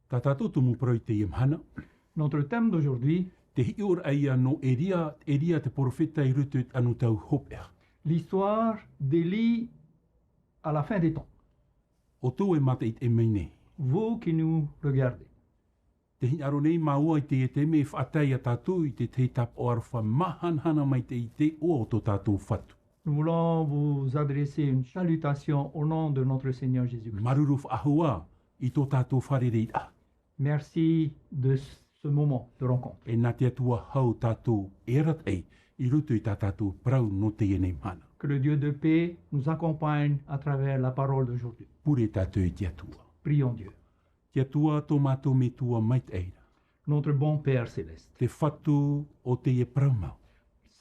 Tatato tumu proi te imhana. Notre thème d'aujourd'hui, Te hior aia no eria te profeta I rutu anu tau hopea. l'histoire d'Élie à la fin des temps. O tō e mata it e mei. Vous qui nous regardez, Te hinaro nei maua I te e te me whaatai a tātou I te te tap o arwha mahanhana mai te I te o tō tātou whatu. nous voulons vous adresser une salutation au nom de notre Seigneur Jésus-Christ. Maruruf ahua I tō tātou wharereira. Merci de ce moment de rencontre. E nā te atua hau tātou erat ei I rutu I tā tātou prau no te e nei mana. Que le Dieu de paix nous accompagne à travers la parole d'aujourd'hui. Pure tātou I te atua. Prions Dieu. Te atua tō mātou me tua mait eira. Notre bon Père céleste, Te whatu o te e prau mau.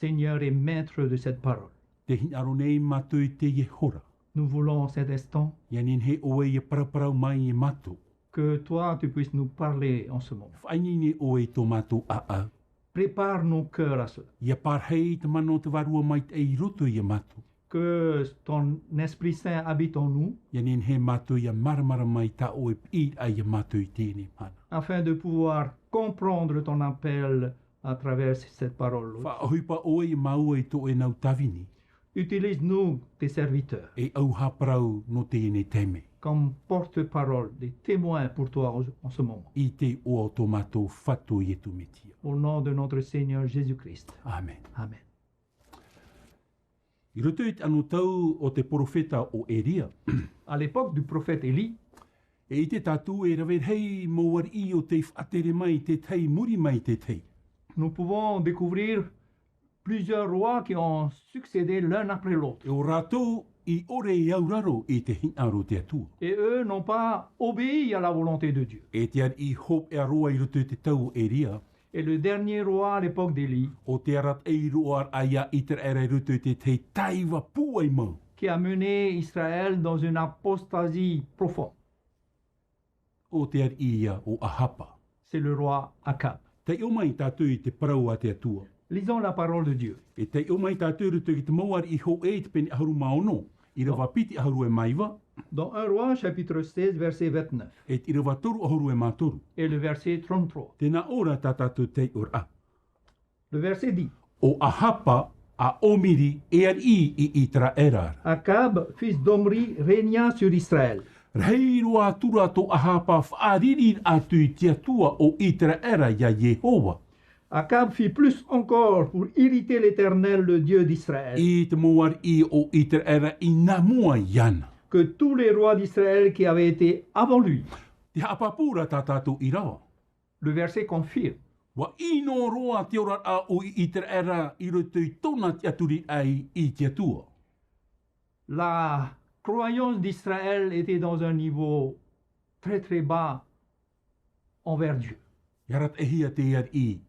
Seigneur et maître de cette parole, Te hinaro nei mātou I te e hora. nous voulons en cet instant Ianin he oe e prau mai e mātou. que toi, tu puisses nous parler en ce moment. Whainini oe tō mātou a. Prépare nos cœurs à cela. Ia parhei te mano te varua mai te I roto I mātou. Que ton Esprit Saint habite en nous, Ianin he mātou ia maramara mai ta oe I ai mātou I tēne mana. afin de pouvoir comprendre ton appel à travers cette parole. Whaohipa oe I maua I tō e nau tawini. Utilise-nous, tes serviteurs, E au haprau no tēne teme. comme porte-parole, des témoins pour toi en ce moment. I te o tō mātou whatu I tu metia. Au nom de notre Seigneur Jésus-Christ. Amen. Amen. I roto I anu tau o te profeta o Eria. À l'époque du prophète Élie, E I te tātou e rawer hei mawar I o te whatere mai te tei muri mai te tei. nous pouvons découvrir plusieurs rois qui ont succédé l'un après l'autre. E o rātou I ore I auraro I te hinaro te atua. Et eux n'ont pas obéi à la volonté de Dieu. E te ar I hop e aroa I roto te tau Eria. Et le dernier roi à l'époque d'Élie, O te arat e roar aia I te era I roto te te taiwa pua I mau. qui a mené Israël dans une apostasie profonde, O te ar ia o ahapa. c'est le roi Akab. Te o mai tātou I te parau a te atua. Lisons la parole de Dieu. E te o mai tātou roto ki te mauar I ho e te peni aharu maono. I rawa piti aharu e maiwa. Dans 1 roi chapitre 16 verset 29 E te rawa toru aharu e mātoru. et le verset 33. Tēnā ora tā tātou te ora. Le verset dit, O ahapa a omiri e ar I itra erar. Akab, fils d'Omri, régna sur Israël. Rei roa tura to ahapa whaaririr atu I te atua o itra era ia Yehova. Akab fit plus encore pour irriter l'Éternel, le Dieu d'Israël, I te moar I o itra era I namua iana. que tous les rois d'Israël qui avaient été avant lui. Te hapapura tā tātou I rawa. Le verset confirme. Wa ino roa te ora a o I itra era I roto I tona te aturi ai I te atua. La croyance d'Israël était dans un niveau très très bas envers Dieu, Iarat e hia te ar I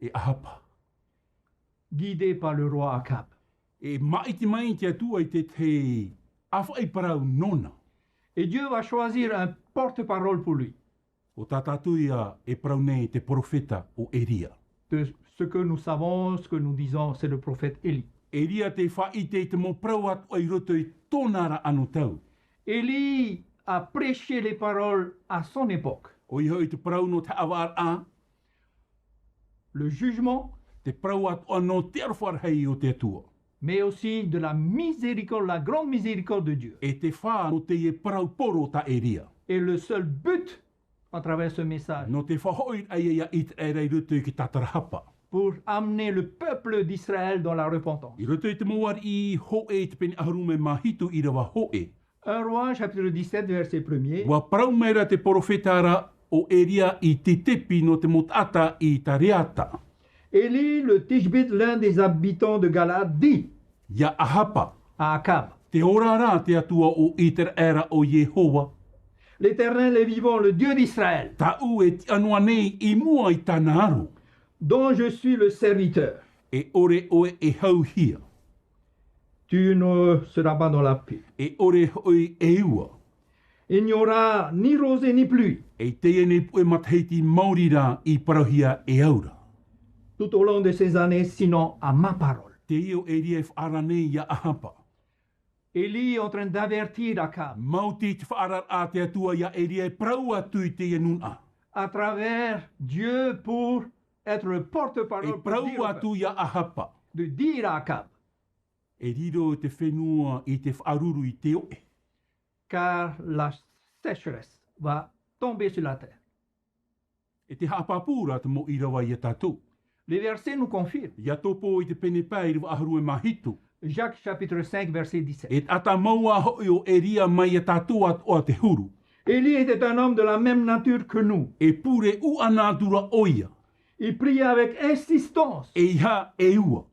e ahapa. guidé par le roi Akab. E maiti mai te atua I te awha I parau nona. Et Dieu va choisir un porte-parole pour lui. O tā tātou ia e parau nei te profeta o Eria. De ce que nous savons, ce que nous disons, c'est le prophète Élie. Eria te whaite te mo prau atu ai roto I tōnara anu tau. Élie a prêché les paroles à son époque. O iho I te prau no te awar a, Le jugement, te prau atu anō te arwhar hei o te atua. mais aussi de la miséricorde, la grande miséricorde de Dieu. E te whā no te e prau poro ta Eria. Et le seul but à travers ce message, No te whahoit ai ia it e rei roto I ki tatarahapa. pour amener le peuple d'Israël dans la repentance. I roto I te moar I ho e te peni aharume mahitu I rawa ho e. 1 roi chapitre 17 verset 1er. Wa prau meira te profetara o Eria I te tepi no te motata I tareata. Élie, le Tishbite, l'un des habitants de Galade, dit Ia ahapa. à Akab, Te ora rā te atua o iter era o Yehova. l'Éternel est vivant, le Dieu d'Israël, Ta u e te anua nei I mua I tāna aru. dont je suis le serviteur. E ore oe e hau hia. Tu ne seras pas dans la paix. E ore hoi e ua. Il n'y aura ni rosée ni pluie E te ene pu e matheiti maurira I parahia e aura. tout au long de ces années, sinon à ma parole. Te io e ria e whaara nei ia ahapa. Élie est en train d'avertir Akab Mauti te whaarar a te atua ia Elia e prau atu i te inuna. à travers Dieu pour être le E porte-parole pour prau dire au peuple, atu ia ahapa. de dire à Akab, E riro te whenua i te whaaruru i te oe. car la sécheresse va tomber sur la terre. E te haapapura te mo i rawa i a tātou. Les versets nous confirment. Ia topo i te pene pai riwa aharu e mahitu. Jacques chapitre 5 verset 17. E ata maua hoi o Eria mai a tātou at o te huru. Élie était un homme de la même nature que nous. E pure u anātura oia. Il priait avec insistance E iha e ua.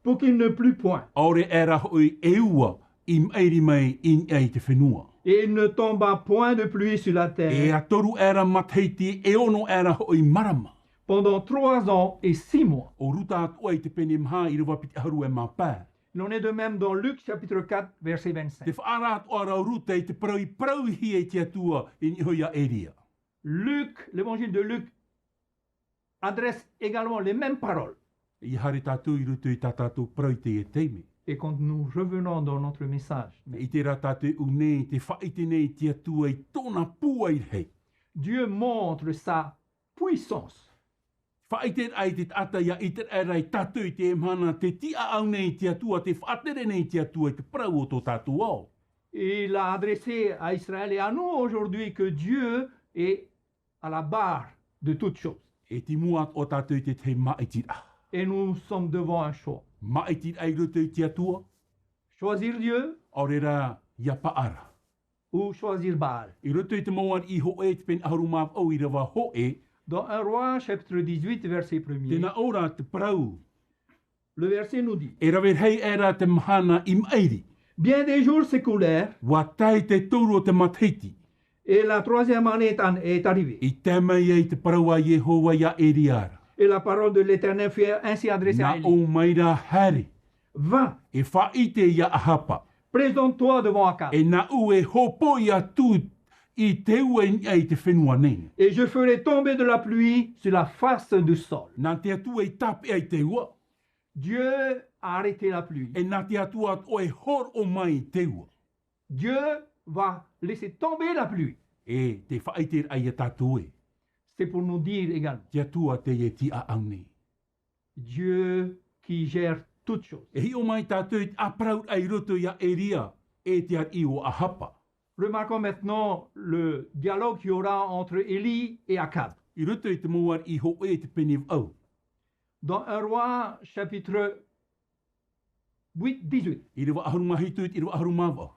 pour qu'il ne plût point. Aore era hoi e ua i mairi mai in ei te whenua. Et il ne tomba point de pluie sur la E terre a toru era mateiti e ono era hoi marama. pendant 3 ans et 6 mois. O ruta at oa i te pene mha i rawa piti haru e mapā. Il en est de même dans Luc chapitre 4 verset Te 25. whaara at oa rau ruta i te prau hi e te atua i ni hoi a Eria. Luc, l'évangile de Luc, adresse également les mêmes paroles. I hare tātou i rutu i tā tātou prau te e teime. Et quand nous revenons dans notre message, I te rā tātou unei, te whaite nei te atua i tōna pua i hei. Dieu montre sa puissance. Whaite ai te ata ia i te era i tātou i te emhana, te tia au nei te atua, te whaatere nei te atua i te prau o tō tātou au. Et il a adressé à Israël et à nous aujourd'hui que Dieu est à la barre de toutes choses. E ti mua o tātou i te te maitira. Et nous sommes devant un choix. Maitira ai rutu i te atua, Choisir Dieu aure rā ia paara. ou choisir Baal. I rutu i te mauan i ho e te pen aharu māp au i rawa ho e, Dans 1 Roi chapitre 18 verset 1er, tēnā ora te prau. le verset nous dit: E rawe hei era te mahana i mairi, Bien des jours s'écoulèrent wa tai te toru o te mateiti. et la 3e année est arrivée. I tēmai ei te parau a Yehova ia Eriara. Et la parole de l'Éternel fut ainsi adressée à Na Élie. o maira hari. Va, E whaite ia ahapa. présente-toi devant Akab, E na ue hopo ia tu i te ue i te whenua nei. et je ferai tomber de la pluie sur la face du sol. Nā te atu e tape ai te ua. Dieu a arrêté la pluie. E nā te atu at oe hor o mai te ua. Dieu va laisser tomber la pluie. E te whaite ai a tātou e. C'est pour nous dire également, Te atu a te e ti a au nei. Dieu qui gère toutes choses. E hi o mai tātou i apraut ai roto ia Eria e te ar i o ahapa. Remarquons maintenant le dialogue qu'il y aura entre Élie et Akab. I roto i te moar i ho e te peniv au. Dans 1 Roi chapitre 8, 18, I rewa aharu mahitu i rewa aharu mawa.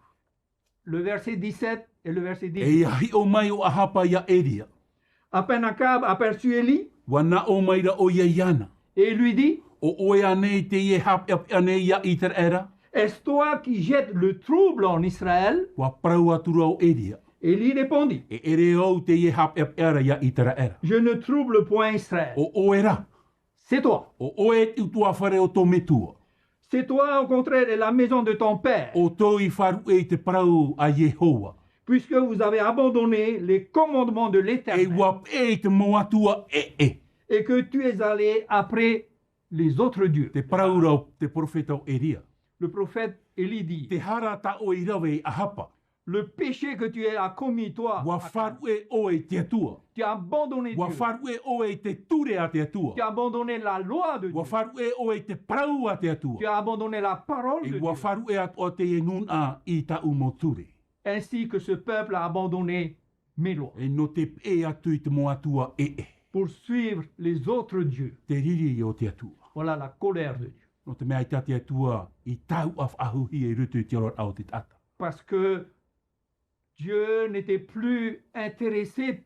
le verset 17 et le verset 18. E ahi o mai o ahapa ia Eria. À peine Akab aperçut Élie Wana o mai ra o ia iana. et il lui dit: O oe anei te ie hap anei ia i ter era. Est-ce toi qui jettes le trouble en Israël? Wa prau atura o Eria. Élie répondit: E ere au te ie hap era ia i tera era. Je ne trouble point Israël. O oe ra. C'est toi. O oe i tua whare o tō metua. C'est toi, au contraire, et la maison de ton père, O tō i wharu e te prau a Yehova. puisque vous avez abandonné les commandements de E l'Éternel wap e te moatua e. et que tu es allé après les autres dieux. Te prau rau te profeta o Eria. Le prophète Élie dit: Te hara ta o i rawe a hapa. le péché que tu as commis, toi, Wa Akab, wharu e o e te atua. tu as abandonné Wa Dieu. wharu e o e te ture a te atua. Tu as abandonné la loi de Dieu. Wa wharu e o e te prau a te atua. Tu as abandonné la parole E de wa Dieu. wharu e at o te e nun a i ta umoture. Ainsi que ce peuple a abandonné mes lois E no te e atu i te moatua e. pour suivre les autres dieux. Te riri i o te atua. Voilà la colère de Dieu. No te mea i tate atua i tau af ahuhi e rutu i te orot au te tata. Parce que Dieu n'était plus intéressé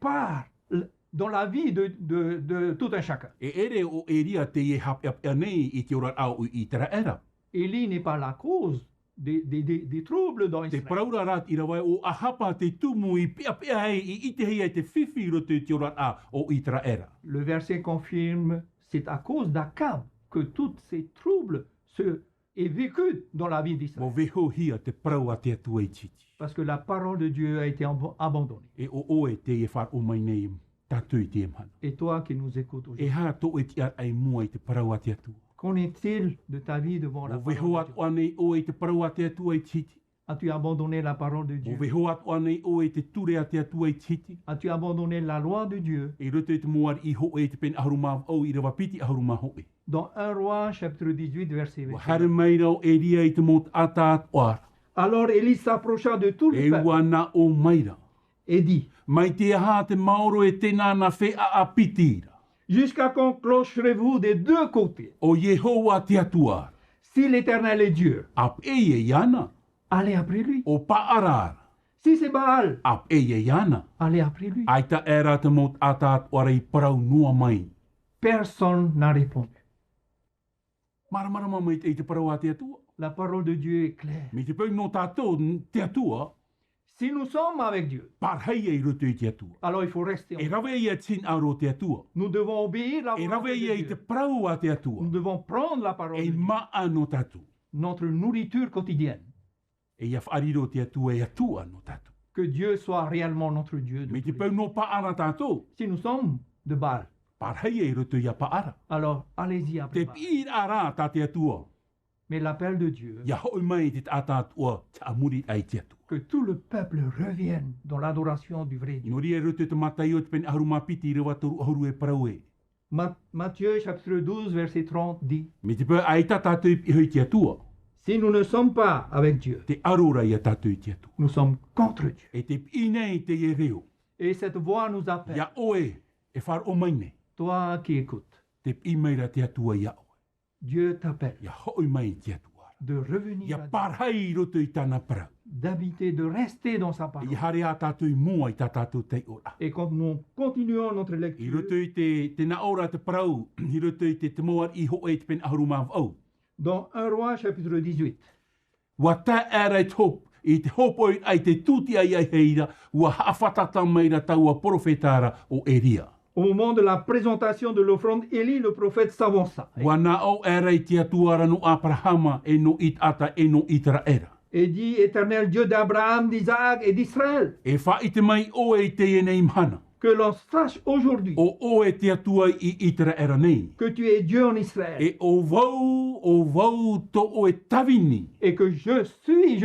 dans la vie de tout un chacun. E ere o Eria te e hap nei i te orot au i tera era. Élie n'est pas la cause des troubles dans Te Israël. praura rat i rawai o ahapa te tumu i pia hei i ite hei e te whiwhi rutu i te orot a o i tera era. Le verset confirme, c'est à cause d'Akab que tous ces troubles est vécu dans la vie Mo d'Israël. veho hia te praua te atua i titi. Parce que la parole de Dieu a été abandonnée. E o oe te e whar o mai nei tatu i te emhana. Et toi qui nous écoutes E aujourd'hui, ha to e ti ar ai mua i te praua te atua. qu'en est-il de ta vie devant la O parole veho de at Dieu? o anei o e te praua te atua i titi. As-tu abandonné la parole de O Dieu? veho atu anei o e te ture a te atua i titi. As-tu abandonné la loi de Dieu? E roto e te moari i ho e te pen ahuruma au i rawa piti ahuruma ho e. Dans 1 Roi, chapitre 18, verset Wa 21. hare mai rau e ria i te mot ata at oara. Alors Élie s'approcha de tout le E peuple wana o maira. et dit, Mai te aha te maoro e tēnā na whea a pitira. jusqu'à quand clocherez-vous des deux côtés? O Yehowa te atuara. Si l'Éternel est Dieu, Ap e yana. allez après lui. O paarara. Si c'est Baal, Ap e yana. allez après lui. Aita era te mot ata at oara i parau noa mai. Personne n'a répondu. Maramarama mai te parau a te atua. La parole de Dieu est claire. Me te pau no tātou te atua. Si nous sommes avec Dieu, Parhei e roto i te atua. alors il faut rester en E Dieu. rawe ia tin aro te atua. Nous devons obéir la E volonté rawe ia de i te Dieu. parau a te atua. Nous devons prendre la parole E de Dieu, maa no tātou. notre nourriture quotidienne. E ia whaariro te atua e atua no tātou. Que Dieu soit réellement notre Dieu. de Me te tous les pau jours. no paara tātou. Si nous sommes de Baal, Parhei e roto ia paara. alors allez-y après Te Baal. pīr ara tā te atua. Mais l'appel de Dieu, Ia hoi mai te ata atua te amuri ai te atua. que tout le peuple revienne dans l'adoration du vrai Dieu. Nori e roto te matai o te pen ahuruma piti rewa toru ahuru e parau e. Matthieu chapitre 12, verset 30 dit, Me te pau aita tātou i hoi te atua. si nous ne sommes pas avec Dieu, Te arora ia tātou i te atua. nous sommes contre Dieu. E te pinei te e reo. Et cette voix nous appelle, Ia oe e whar o mai nei. toi qui écoutes, Te pimeira te atua ia oe. Dieu t'appelle Ia hoi mai te atua. de revenir Ia à Dieu, parhai roto i tāna parau. d'habiter, de rester dans sa I parole. hare a tātou i mua i tā tātou te ora. Et quand nous continuons notre I lecture, roto i te na ora te parau. I roto i te moar i ho e te pen ahuruma au. dans 1 Roi chapitre 18, Wa tā era i te hopo i ai te tuti ai ai heira. Wa hawhatata meira taua profetara o Eria. au moment de la présentation de l'offrande, Élie, le prophète, s'avança Wa na o era i te atuara no Abrahama e no it ata e no itra era. et dit, Éternel Dieu d'Abraham, d'Isaac et d'Israël, E wha i te mai o e te e nei mhana. que l'on sache aujourd'hui O e te atua i itra era nei. que tu es Dieu en Israël E o vau to o e tawini. et que je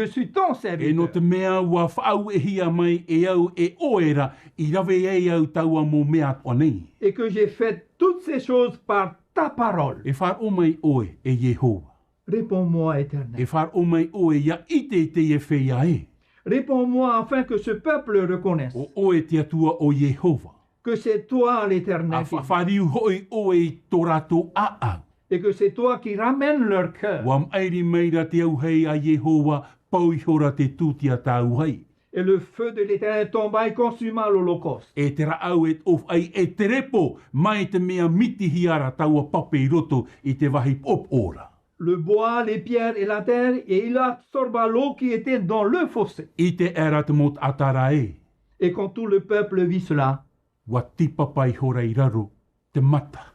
suis ton E no te serviteur. mea ua whaau e hia mai e au e oera i rawe e au taua mo mea o nei. Et que j'ai fait toutes ces choses par ta parole. E whar o mai oe e Yehova. Réponds-moi, E Éternel. whar o mai oe ia ite te e whea e. Réponds-moi afin que ce peuple reconnaisse O oe te atua o Yehova. que c'est toi A l'Éternel qui- whariu hoi oe i tō rato a au. et que c'est toi qui ramènes leur cœur. Wa mairi meira te au hei a Yehova pau i hora te tutia tau hei. Et le feu de l'Éternel tomba et consuma l'Holocauste. E te rau e of ai e te repo mai te mea miti hiara taua pape i roto i te wahi op ora. Le bois, les pierres et la terre, et il absorba l'eau qui était dans le fossé. I te era te mot atara e. Et quand tout le peuple vit cela, Wa tipapa i hora i raro te mata.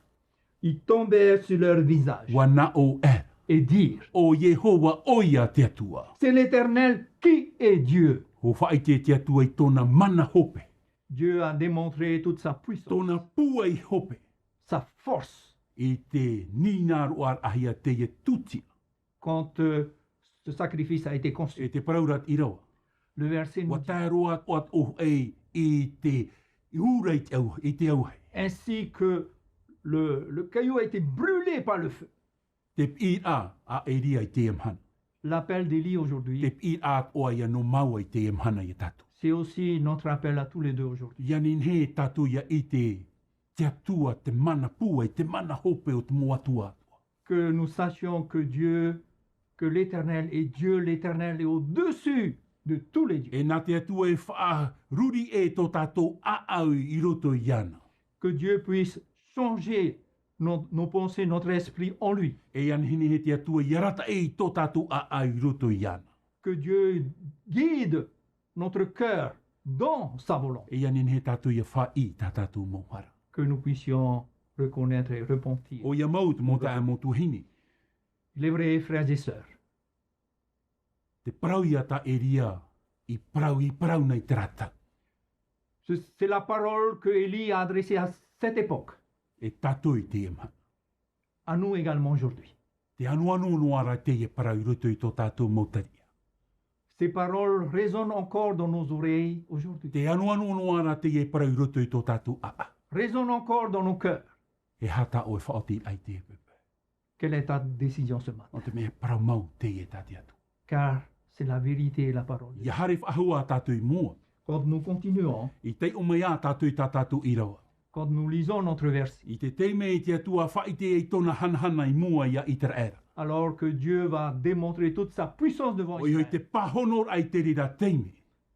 ils tombèrent sur leur visage Wa na o e. et dirent, O Yehova oia te atua. c'est l'Éternel qui est Dieu. Ho whai te atua i tōna mana hope. Dieu a démontré toute sa puissance, Tōna pua i hope. sa force, I te ninaru ar ahia te e tutia. quand ce sacrifice a été E conçu. te paraurat i rawa. Le verset nous Wa dit, tae roa o at o e i te ura i te au, i te au hei. ainsi que le caillou a été brûlé par le feu. Te pī a eria i te emhana. L'appel d'Élie Te aujourd'hui, pī a o ia no maua i te emhana i tatu. c'est aussi notre appel à tous les deux aujourd'hui. Ianin he tatu ia i te atua, te mana pua, i te mana hope o te moatua. Que nous sachions que Dieu, que l'Éternel est Dieu, l'Éternel est au-dessus de tous les dieux. E nā te atua e wha ruri e tō tātou a au i roto i ana. Que Dieu puisse changer nos pensées, notre esprit en lui. E an hini he te atua i rata e tō tātou a au i roto i ana. Que Dieu guide notre cœur dans sa volonté. E anin he tātou i wha i tā tātou mohara. Que nous puissions reconnaître et repentir. O ia maut mo ta mo tu hini. Les vrais frères et sœurs, Te parau ia ta eria i parau nei te rata. c'est la parole que Élie a adressée à cette époque, E tātou i te emha. à nous également aujourd'hui. Te anu noara te e parau i roto i tō tātou motaria. Ces paroles résonnent encore dans nos oreilles aujourd'hui, Te anu ana te e parau roto I tō tātou a. résonnent encore dans nos cœurs. E hata o e whaoti ai te pepe. Quelle est ta décision ce matin? O te mea parau mau te e tāti atu. Car c'est la vérité et la parole. Ia hare whahua tātou I mua. Quand nous continuons, I te o mea tātou I tā tātou I rawa. quand nous lisons notre verset, I te teime I te atua whaite e tōna hanhana I mua ia I te era. alors que Dieu va démontrer toute sa puissance devant O I hoi te Israël, pahonor ai te rira teime.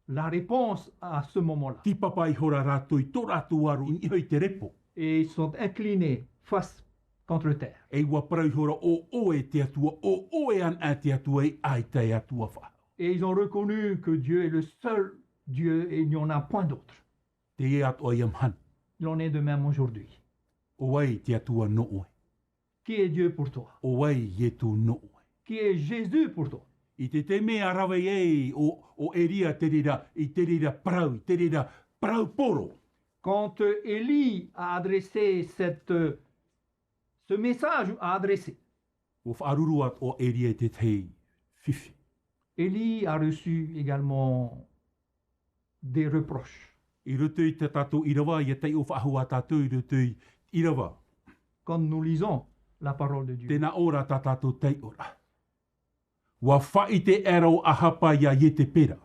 la réponse à ce moment-là, Ti papa I hora rātou I tō rātou aru I hoi te repo. et ils sont inclinés face contre terre. E ua parau hora o e te atua, o e an a te atua I ai te atua wha. Et ils ont reconnu que Dieu est le seul Dieu et il n'y en a point d'autre. Te e atua I am han. Il en est de même aujourd'hui. O ai te atua no oe. Qui est Dieu pour toi? O ai ye tu no oe. Qui est Jésus pour toi? I te mea rawe e o eria te rira, I te rira parau, I te rira parau poro. Quand Élie a adressé ce message a adressé, O whaaruru at o eria te tei fifi. Élie a reçu également des reproches. I rutu I te tātou irawa, I tei o whaahua tātou I rutu I irawa. Quand nous lisons la parole de Dieu, Tēnā ora tā tātou tei ora. Wa whai te ero ahapa ia ye te pera.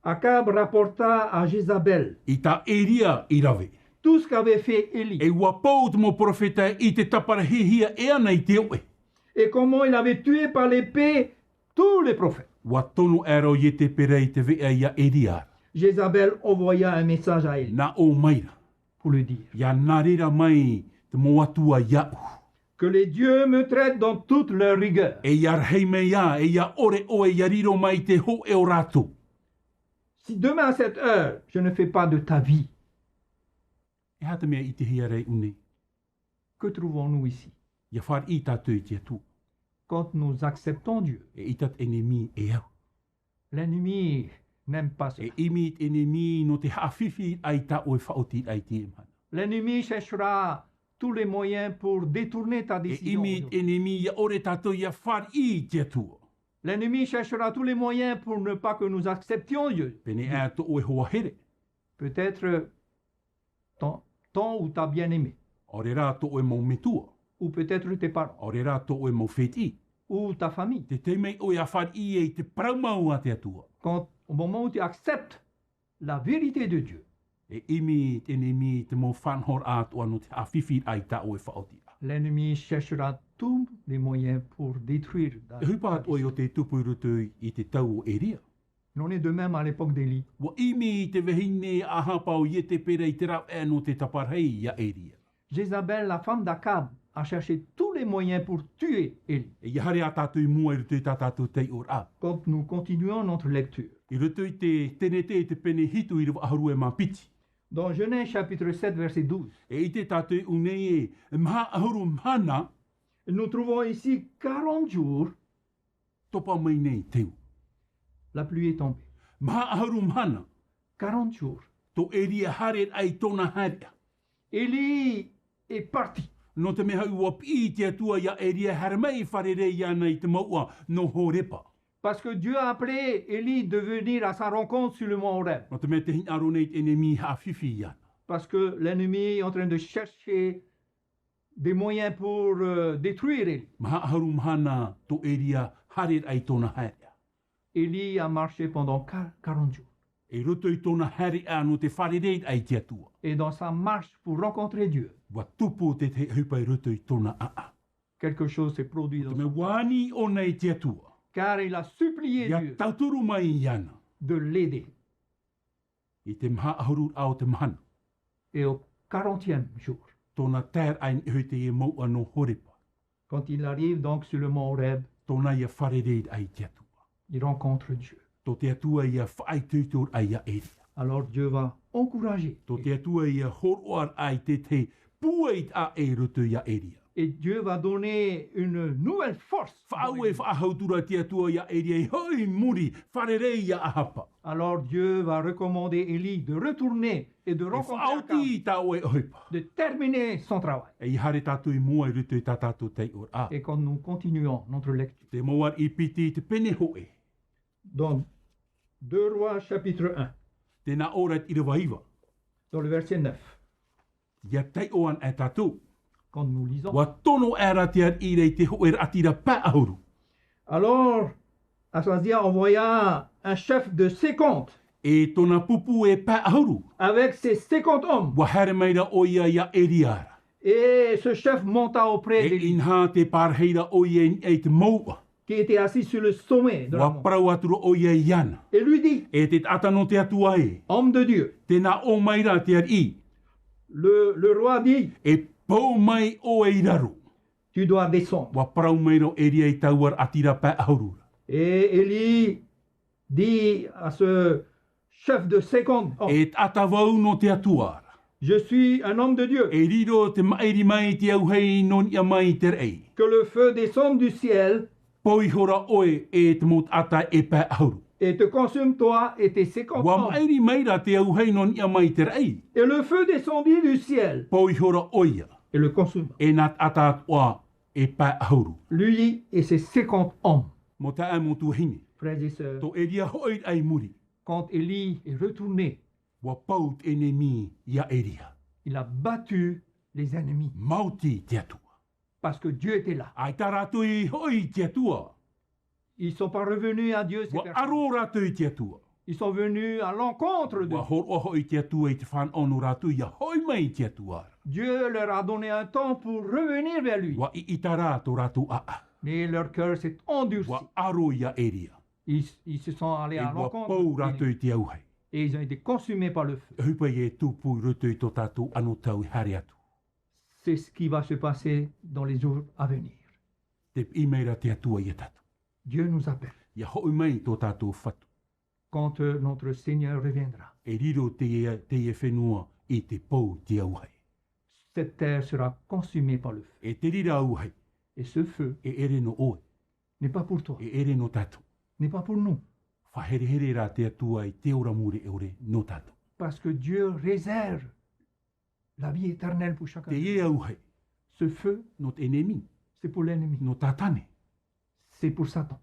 Akab rapporta à Jézabel I tā eria I rawe. tout ce qu'avait fait Élie E ua pau te mo profeta I te taparahihia e ana I te oe. et comment il avait tué par l'épée tous les prophètes. Wa tonu ero ye te pera I te vea ia eria. Jézabel envoya un message à Élie Na o maira. pour lui dire Ia narira mai te moatua iau. que les dieux me traitent dans toute leur rigueur. E ia rhei me ia, e ia ore o e ia riro mai te ho e o rātou. Si demain à cette heure, je ne fais pas de ta vie, E hata mea I te hia rei une. que trouvons-nous ici? Ia whar I tātou I te atu. Quand nous acceptons Dieu, E I tat enemi e au. l'ennemi n'aime pas cela. E imi enemi no te hawhiwhi ai ta o e whaoti ai te emana. L'ennemi cherchera tous les moyens pour détourner ta E décision. imi aujourd'hui. enemi ia ore tātou ia whar I te atua. L'ennemi cherchera tous les moyens pour ne pas que nous acceptions Dieu. Pene e ato o e hoa here. Peut-être ton ou ta bien-aimé, Ore rātou o e mau metua. ou peut-être tes parents, Ore rātou o e mau wheti. ou ta famille. Te teimei o e a whar I e te praumau a te atua. Quand, au moment où tu acceptes la vérité de Dieu, E imi enemi te mo whanhor ato anu te hawhiwhi ai ta o e whaoti. l'ennemi cherchera tous les moyens pour détruire. E hupa at o e o te tupu I rutu I te tau o eria. Il en est de même à l'époque d'Élie. Wa imi te vehine a hapa o ie te pere I te rau e no te taparhei ia eria. Jézabel, la femme d'Akab, a cherché tous les moyens pour tuer Élie. E ia hare a tātou I mua I rutu I tā tātou tei o rā. Quand nous continuons notre lecture, I rutu I te tenete I te pene hitu I rawa aharu e mapiti. dans Genèse chapitre 7, verset 12, E I te tātou I unei e maha aharu mhana nous trouvons ici 40 jours, topa mai nei teu. la pluie est tombée. Maha aharu mhana 40 jours. to eria hare ai tōna harea. Élie est parti. No te meha ua pi te atua ia eria hare mai wharere ia nei te maua no horepa. Parce que Dieu a appelé Élie de venir à sa rencontre sur le mont Horeb. No te mea te hinaro nei te enemi ha whiwhi ia. Parce que l'ennemi est en train de chercher des moyens pour détruire Élie. Maha aharu mhana to eria hare ai tōna harea. Élie a marché pendant 40 jours. E roto I tōna harea no te wharere ai te atua. Et dans sa marche pour rencontrer Dieu, Wa tupu te hupa I roto I tōna aa. quelque chose s'est produit Te dans me son cœur. wani o nei te atua. Car il a supplié Ia Dieu tauturu mai iana. de l'aider. I te maha aharu au te mahana. Et au 40e jour, Tōna tēr ai hui te e mau anō horepa. quand il arrive donc sur le mont Horeb, Tōna ia wharere ai te atua. il rencontre Dieu. Tō te atua ia whaai tūtur ai a eria. Alors Dieu va encourager. Tō te atua ia horoar ai te puait a e rutu ia eria. Et Dieu va donner une nouvelle force. Whau e whaahautura te atua ia eria I hoi muri wharere ia ahapa. Alors Dieu va recommander Élie de retourner et de E rencontrer Akab, whaauti tau e oipa. de terminer son travail. E I hare tātou I mua I rutu I tā tātou tei or a. Et quand nous continuons notre lecture, Te mauar I piti te pene hoe. dans 2 Rois chapitre 1, Tēnā orat i rewa dans le verset 9, Ia tai oan e tātou. quand nous lisons. Wa tono era te ar i rei te hoer atira pā ahuru. Alors, Asazia envoya un chef de 50 E tona pupu e pā ahuru. avec ses 50 hommes. Wa here meira o ia eriara. Et ce chef monta auprès E d'Élie, inha te pārheira o ia e te maua. qui était assis sur le sommet de la Wa montagne, parau aturo o ia iana. et lui dit, E te atano te atua e. homme de Dieu, Tēnā o maira te ar i. le roi dit, E pau mai o e raro. tu dois descendre. Wa parau meira e ria i tauar atira pā ahuru. Et Élie dit à ce chef de 50 hommes, E atawau no te atuara. je suis un homme de Dieu, E riro te mairi mai te au hei non ia mai te rei. que le feu descende du ciel Poi hora oe e te mot ata e pā ahuru. et te consume toi et tes 50 Wa hommes. mairi meira te au hei non ia mai te rei. Et le feu descendit du ciel Poi hora oia et le consuma, e nat ata oa e pā ahuru. lui et ses 50 hommes. Mo ta amu tu hine. Frères et sœurs, To e ria hoi ai muri. quand Élie est retourné, Wa paut e ne mi ia e ria. il a battu les ennemis Mauti te atua. parce que Dieu était là. Ai tā rātou i hoi te atua. Ils ne sont pas revenus à Dieu, ces Wa personnes. aro rātou i te atua. Ils sont venus à l'encontre de Wa Dieu. hor oho i te atua i te whan onu rātou ia hoi mai te atua. Dieu leur a donné un temps pour revenir vers lui. Wa i itara tō rātou a. Mais leur cœur s'est endurci. Wa aro ia e ria. Ils se sont allés E à wa l'encontre pau de rātou Dieu. i te au hei. Et ils ont été consumés par le feu. Hupai e tūpui rutu i tō tātou anō tau i hare atu. C'est ce qui va se passer dans les jours à venir. Te imeira te atua i tātou. Dieu nous appelle Ia hoi mai tō tātou whatu. quand notre Seigneur reviendra. E riro te e whenua i te pau te au hei. Cette terre sera consumée par le feu. E te rira au hei. Et ce feu E ere no oe. n'est pas pour toi, E ere no tātou. n'est pas pour nous. Whahere here rā te atua i te ora mure e ore no tātou. Parce que Dieu réserve la vie éternelle pour chacun. Te e au hei. Ce feu, No te enemi. c'est pour l'ennemi. No tātane. C'est pour Satan.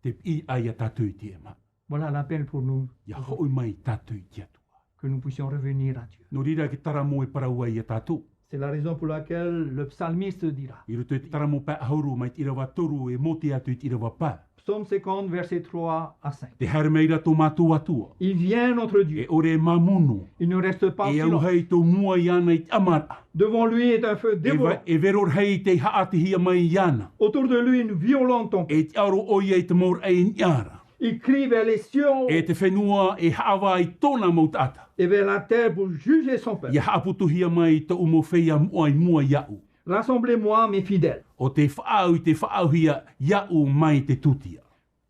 Te i ai a tātou i te ema. Voilà l'appel pour nous, Ia hoi mai tātou i te atua. que nous puissions revenir à Dieu. No rira ki tara mo e paraua i a tātou. C'est la raison pour laquelle le psalmiste dira. I roto e te tara mo pā hauru mai te irawa toru e moti atu i te irawa pā. Psaume 50, versets 3 à 5. Te hare meira tō mātua atua. Il vient notre E Dieu. ore e mamono. Il ne reste pas E au silence. hei tō mua i ana i te amara. Devant lui est un feu dévorant. E veror hei te haati hia mai i ana. Autour de lui une violente tempête. E te aro oi e te mor e in iara. Il crie vers les cieux E te whenua e hawa i tōna mautata. et vers la terre pour juger son peuple. Ia haaputu hia mai tō umo whea mua i mua iau. Rassemblez-moi, mes fidèles, O te whaau i te whaau hia iau mai te tutia.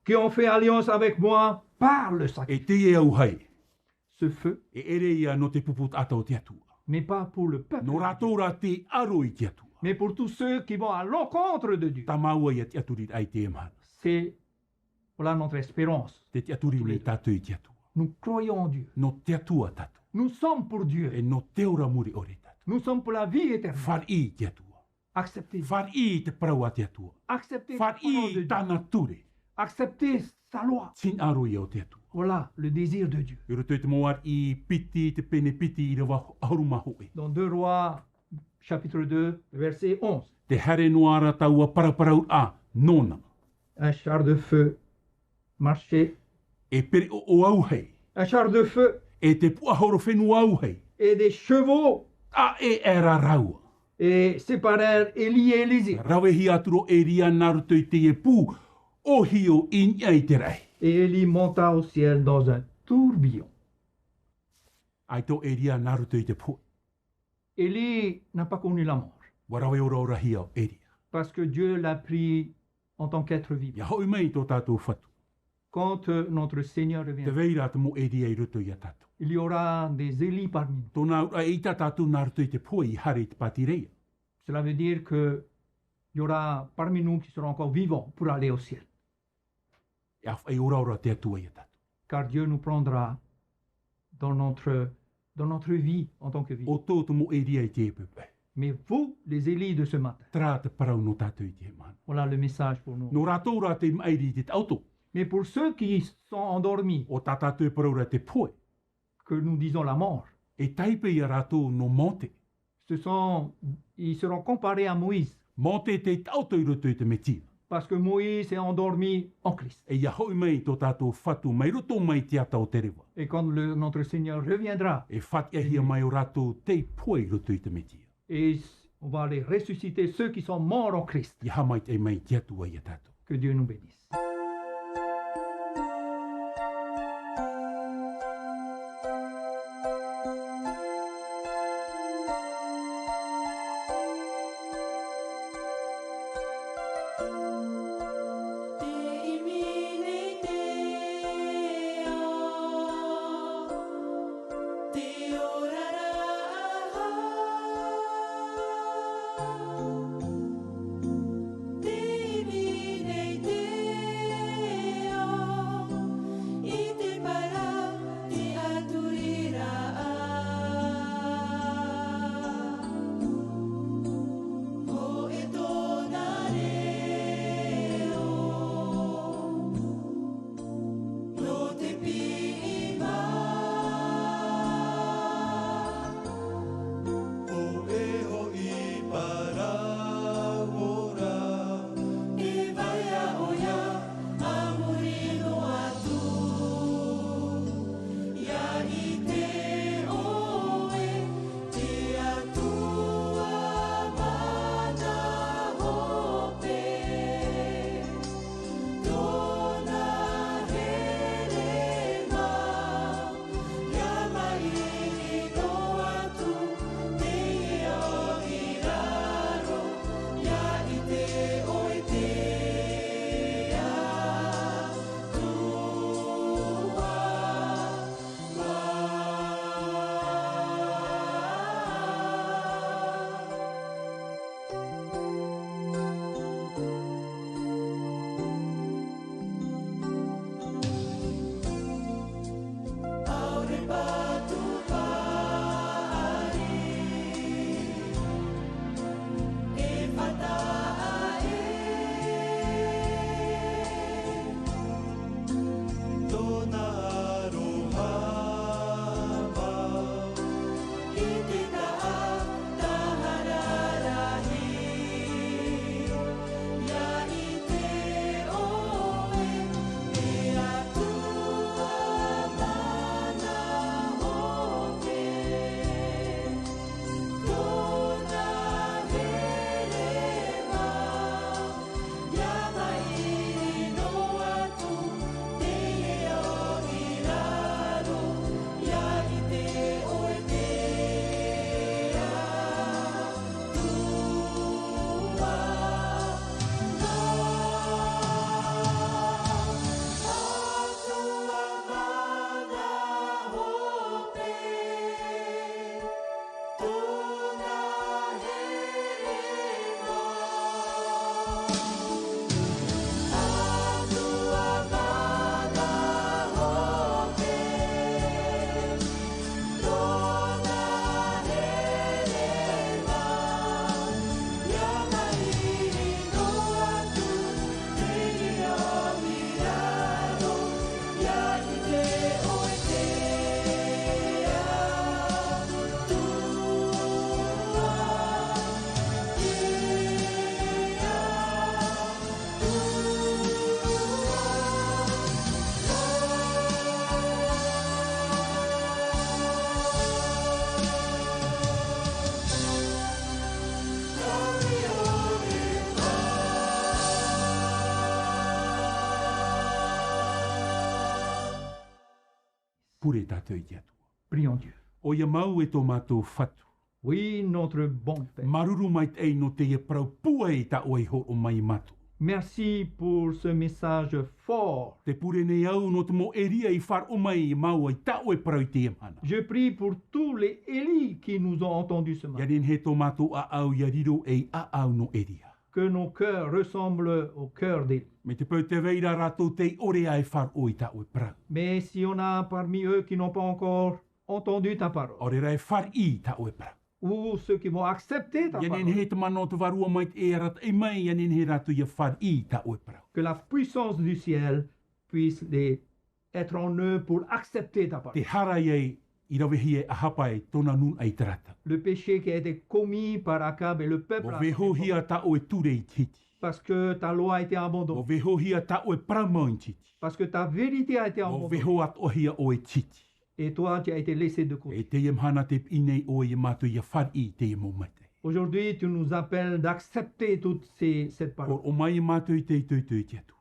qui ont fait alliance avec moi par le sacrifice. E te e au hei. Ce feu E ere ia no te puput ata o te atua. n'est pas pour le peuple, No rātou te aro i te atua. mais pour tous ceux qui vont à l'encontre de Dieu. Ta maua ia te aturi ai te emana. C'est voilà notre espérance. Te aturi nei tātou i te atua. Nous croyons en Dieu. No te atua tatu. Nous sommes pour Dieu. E no te ora muri ore tatu. Nous sommes pour la vie éternelle. Whar i te atua. Acceptez. Whar i te paraua te atua. Acceptez Whar la parole de i Dieu. tāna ture. Acceptez sa loi. Tin aro ia o te atua. Voilà le désir de Dieu. I roto i te moar i piti, te pene piti i rawa ahuruma hoe. Dans 2 Rois, chapitre 2, verset 11. Te hare noara taua paraparau a nona. Un char de feu marchait. E pere o au hei. Un char de feu E te puahoro whenua au hei. et des chevaux A e era raua. et séparèrent Élie et Élisée. Rawe hi aturo e ria naruto i te e pū. O hio i ai te rei. Et Élie monta au ciel dans un tourbillon. Ai to e ria naruto i te pū. Élie n'a pas connu la mort Wa rawe ora ora hi au e ria. parce que Dieu l'a pris en tant qu'être vivant. Ia hoi mai tō tātou whatu. Quand notre Seigneur Te reviendra, veira te mo e ria i roto i a tātou. il y aura des Élis parmi nous. Tōna ura e ta tātou naruto i te pū i hare i te patireia. Cela veut dire qu'il y aura parmi nous qui seront encore vivants pour aller au ciel. Ia e ora ora te atua i a tātou. Car Dieu nous prendra dans notre vie en tant que vivants. O tō te mo e ria i te e pepe. Mais vous, les Élis de ce matin, Trā te parau no tātou i te e mana. voilà le message pour nous. No rātou rā te mairi te auto. Mais pour ceux qui sont endormis, O tā tātou e paraura te poe. que nous disons la mort, E taipe i a rātou no mote. ils seront comparés à Moïse, Mote te tauto i roto i te metina. parce que Moïse est endormi en Christ. E ia hoi mai tō tātou whatu mai roto mai te ata o te rewa. Et quand notre Seigneur reviendra, E what e hia mai o rātou te poe i roto i te metia. et on va les ressusciter, ceux qui sont morts en Christ. I hamai te mai te atua i a tātou. Que Dieu nous bénisse. Pure tātou i te atua. Prions Dieu. O ia mau e tō mātou whatu. Oui, notre bon Père. Maruru mai te no te ia prau pua e ta oi ho o mai matu. Merci pour ce message fort. Te pure nei au no te mo eria i whar o mai i mau ai ta oi prau i te iamana. Je prie pour tous les Élis qui nous ont entendus ce matin. Ianin he tō mātou a au ia riro e a au no eria. Que nos cœurs ressemblent au cœur d'Élie. Me te pau te veira rātou te ore ai whar o i ta oi prau. Mais si on a parmi eux qui n'ont pas encore entendu ta parole, Ore rai whar i ta oi prau. ou ceux qui vont accepter ta Ianin parole, he te mano te varua mai te e rat e mai ianin he rātou ia whar i ta oi prau. que la puissance du ciel puisse être en eux pour accepter ta Te parole. hara iei I rawehi e ahapa e tona nun ai tarata. Le péché qui a été commis par Akab et le peuple, Mo veho hia ta o e ture I titi. parce que ta loi a été Mo abandonnée, veho hia ta o e prama I titi. parce que ta vérité a été Mo abandonnée, veho at o hia o e titi. et toi, tu as été laissé de E côté. te ia mhana te inei o e mato ia whari te ia momate. Aujourd'hui, tu nous appelles d'accepter toute cette Ko parole. o mai mato I te te atua.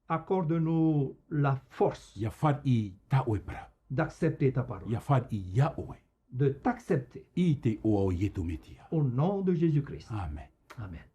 Accorde-nous la force Ia whari ta o e pra. d'accepter ta parole, Ia whari ia o e. de t'accepter I te o o ietu metia. au nom de Jésus-Christ. Amen. Amen.